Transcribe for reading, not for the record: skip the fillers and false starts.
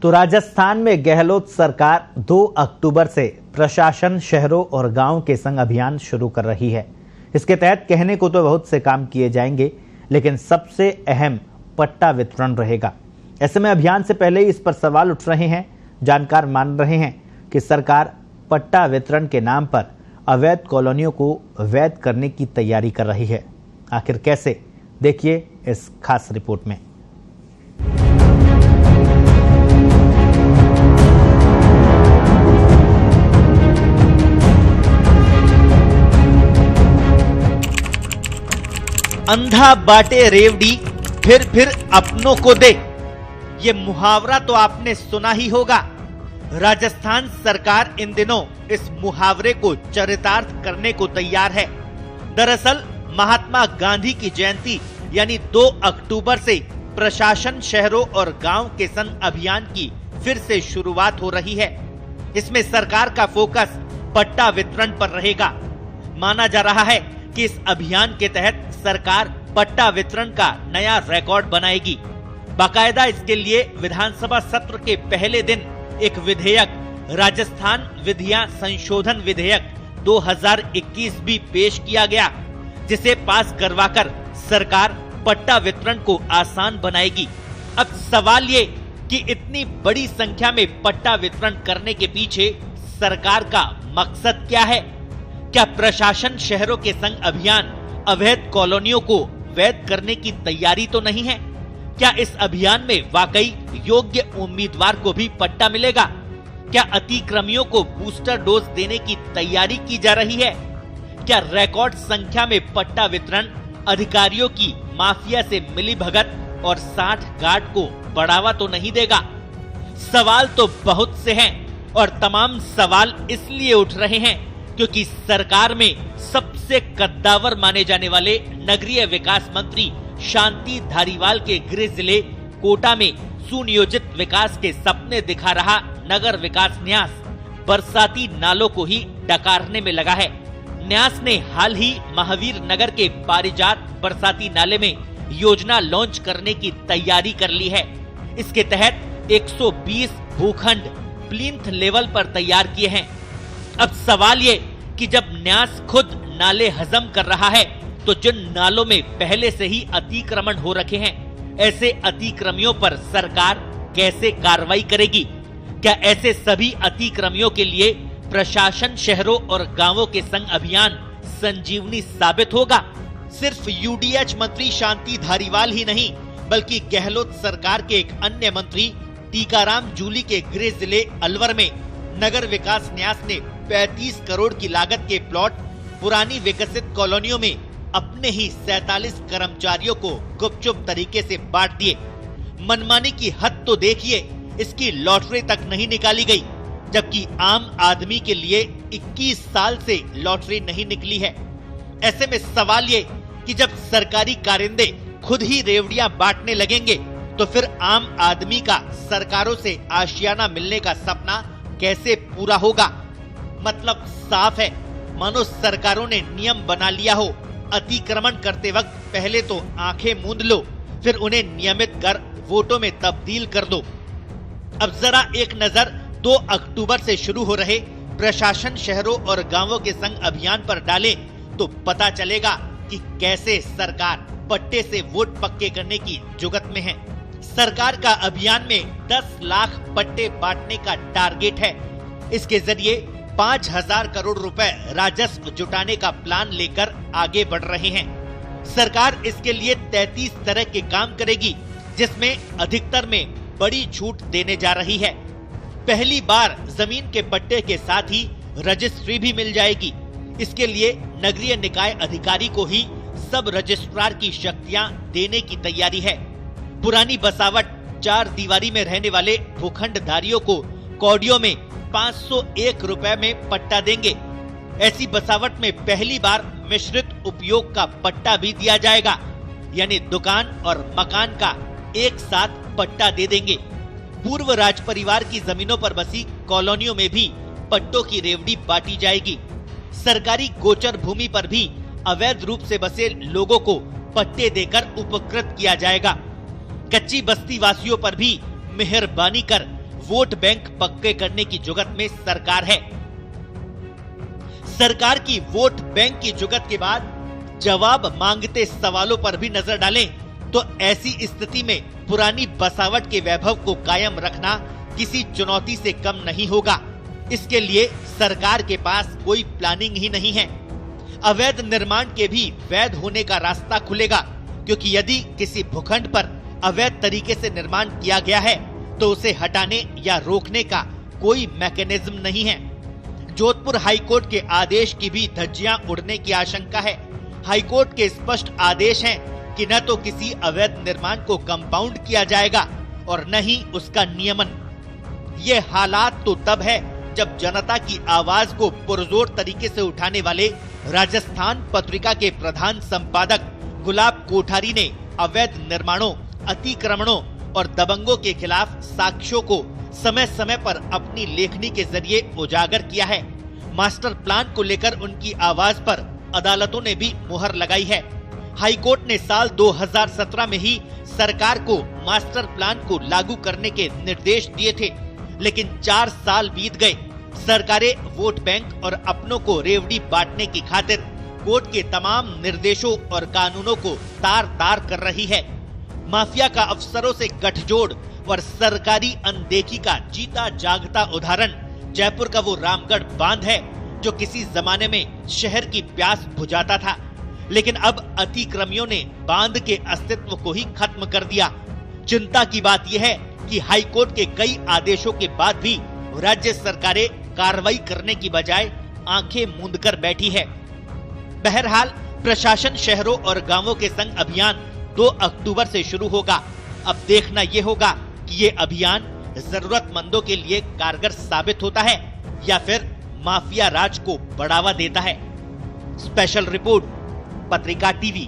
तो राजस्थान में गहलोत सरकार 2 अक्टूबर से प्रशासन शहरों और गांव के संग अभियान शुरू कर रही है। इसके तहत कहने को तो बहुत से काम किए जाएंगे, लेकिन सबसे अहम पट्टा वितरण रहेगा। ऐसे में अभियान से पहले ही इस पर सवाल उठ रहे हैं। जानकार मान रहे हैं कि सरकार पट्टा वितरण के नाम पर अवैध कॉलोनियों को वैध करने की तैयारी कर रही है। आखिर कैसे, देखिए इस खास रिपोर्ट में। अंधा बाटे रेवड़ी फिर अपनों को दे, ये मुहावरा तो आपने सुना ही होगा। राजस्थान सरकार इन दिनों इस मुहावरे को चरितार्थ करने को तैयार है। दरअसल महात्मा गांधी की जयंती यानी 2 अक्टूबर से प्रशासन शहरों और गांव के संग अभियान की फिर से शुरुआत हो रही है। इसमें सरकार का फोकस पट्टा वितरण पर रहेगा। माना जा रहा है कि इस अभियान के तहत सरकार पट्टा वितरण का नया रिकॉर्ड बनाएगी। बाकायदा इसके लिए विधानसभा सत्र के पहले दिन एक विधेयक, राजस्थान विधियां संशोधन विधेयक 2021 भी पेश किया गया, जिसे पास करवाकर सरकार पट्टा वितरण को आसान बनाएगी। अब सवाल ये कि इतनी बड़ी संख्या में पट्टा वितरण करने के पीछे सरकार का मकसद क्या है? क्या प्रशासन शहरों के संग अभियान अवैध कॉलोनियों को वैध करने की तैयारी तो नहीं है? क्या इस अभियान में वाकई योग्य उम्मीदवार को भी पट्टा मिलेगा? क्या अतिक्रमियों को बूस्टर डोज देने की तैयारी की जा रही है? क्या रिकॉर्ड संख्या में पट्टा वितरण अधिकारियों की माफिया से मिलीभगत और साठ गांठ को बढ़ावा तो नहीं देगा? सवाल तो बहुत से हैं और तमाम सवाल इसलिए उठ रहे हैं क्योंकि सरकार में सबसे कद्दावर माने जाने वाले नगरीय विकास मंत्री शांति धारीवाल के गृह जिले कोटा में सुनियोजित विकास के सपने दिखा रहा नगर विकास न्यास बरसाती नालों को ही डकारने में लगा है। न्यास ने हाल ही महावीर नगर के पारिजात बरसाती नाले में योजना लॉन्च करने की तैयारी कर ली है। इसके तहत 120 भूखंड प्लिंथ लेवल पर तैयार किए हैं। अब सवाल ये कि जब न्यास खुद नाले हजम कर रहा है तो जिन नालों में पहले से ही अतिक्रमण हो रखे हैं, ऐसे अतिक्रमियों पर सरकार कैसे कार्रवाई करेगी? क्या ऐसे सभी अतिक्रमियों के लिए प्रशासन शहरों और गांवों के संग अभियान संजीवनी साबित होगा? सिर्फ यूडीएच मंत्री शांति धारीवाल ही नहीं, बल्कि गहलोत सरकार के एक अन्य मंत्री टीकाराम जूली के गृह जिले अलवर में नगर विकास न्यास ने 35 करोड़ की लागत के प्लॉट पुरानी विकसित कॉलोनियों में अपने ही 47 कर्मचारियों को गुपचुप तरीके से बांट दिए। मनमानी की हद तो देखिए, इसकी लॉटरी तक नहीं निकाली गई, जबकि आम आदमी के लिए 21 साल से लॉटरी नहीं निकली है। ऐसे में सवाल ये कि जब सरकारी कारिंदे खुद ही रेवड़ियां बांटने लगेंगे तो फिर आम आदमी का सरकारों से आशियाना मिलने का सपना कैसे पूरा होगा? मतलब साफ है, मानो सरकारों ने नियम बना लिया हो, अतिक्रमण करते वक्त पहले तो आंखें मूंद लो, फिर उन्हें नियमित कर वोटों में तब्दील कर दो। अब जरा एक नजर 2 अक्टूबर से शुरू हो रहे प्रशासन शहरों और गांवों के संग अभियान पर डालें तो पता चलेगा कि कैसे सरकार पट्टे से वोट पक्के करने की जुगत में है। सरकार का अभियान में 10 लाख पट्टे बांटने का टारगेट है। इसके जरिए 5,000 करोड़ रुपए राजस्व जुटाने का प्लान लेकर आगे बढ़ रहे हैं। सरकार इसके लिए 33 तरह के काम करेगी, जिसमें अधिकतर में बड़ी छूट देने जा रही है। पहली बार जमीन के पट्टे के साथ ही रजिस्ट्री भी मिल जाएगी। इसके लिए नगरीय निकाय अधिकारी को ही सब रजिस्ट्रार की शक्तियां देने की तैयारी है। पुरानी बसावट 4 दीवारी में रहने वाले भूखंडधारियों को कौडियों में 501 रुपए में पट्टा देंगे। ऐसी बसावट में पहली बार मिश्रित उपयोग का पट्टा भी दिया जाएगा, यानी दुकान और मकान का एक साथ पट्टा दे देंगे। पूर्व राज परिवार की जमीनों पर बसी कॉलोनियों में भी पट्टों की रेवड़ी बांटी जाएगी। सरकारी गोचर भूमि पर भी अवैध रूप से बसे लोगों को पट्टे देकर उपकृत किया जाएगा। कच्ची बस्ती वासियों पर भी मेहरबानी कर वोट बैंक पक्के करने की जुगत में सरकार है। सरकार की वोट बैंक की जुगत के बाद जवाब मांगते सवालों पर भी नजर डालें तो ऐसी स्थिति में पुरानी बसावट के वैभव को कायम रखना किसी चुनौती से कम नहीं होगा। इसके लिए सरकार के पास कोई प्लानिंग ही नहीं है। अवैध निर्माण के भी वैध होने का रास्ता खुलेगा, क्योंकि यदि किसी भूखंड पर अवैध तरीके से निर्माण किया गया है तो उसे हटाने या रोकने का कोई मैकेनिज्म नहीं है। जोधपुर हाईकोर्ट के आदेश की भी धज्जियां उड़ने की आशंका है। हाईकोर्ट के स्पष्ट आदेश हैं कि न तो किसी अवैध निर्माण को कंपाउंड किया जाएगा और न ही उसका नियमन। ये हालात तो तब है जब जनता की आवाज को पुरजोर तरीके से उठाने वाले राजस्थान पत्रिका के प्रधान संपादक गुलाब कोठारी ने अवैध निर्माणों, अतिक्रमणों और दबंगों के खिलाफ साक्ष्यों को समय समय पर अपनी लेखनी के जरिए उजागर किया है। मास्टर प्लान को लेकर उनकी आवाज पर अदालतों ने भी मुहर लगाई है। हाईकोर्ट ने साल 2017 में ही सरकार को मास्टर प्लान को लागू करने के निर्देश दिए थे, लेकिन 4 साल बीत गए। सरकारें वोट बैंक और अपनों को रेवड़ी बांटने की खातिर कोर्ट के तमाम निर्देशों और कानूनों को तार-तार कर रही है। माफिया का अफसरों से गठजोड़ और सरकारी अनदेखी का जीता जागता उदाहरण जयपुर का वो रामगढ़ बांध है, जो किसी जमाने में शहर की प्यास बुझाता था, लेकिन अब अतिक्रमियों ने बांध के अस्तित्व को ही खत्म कर दिया। चिंता की बात यह है कि हाईकोर्ट के कई आदेशों के बाद भी राज्य सरकारें कार्रवाई करने की बजाय आंखें मूंद कर बैठी है। बहरहाल प्रशासन शहरों और गांवों के संग अभियान 2 अक्टूबर से शुरू होगा। अब देखना ये होगा कि ये अभियान जरूरतमंदों के लिए कारगर साबित होता है या फिर माफिया राज को बढ़ावा देता है। स्पेशल रिपोर्ट, पत्रिका टीवी।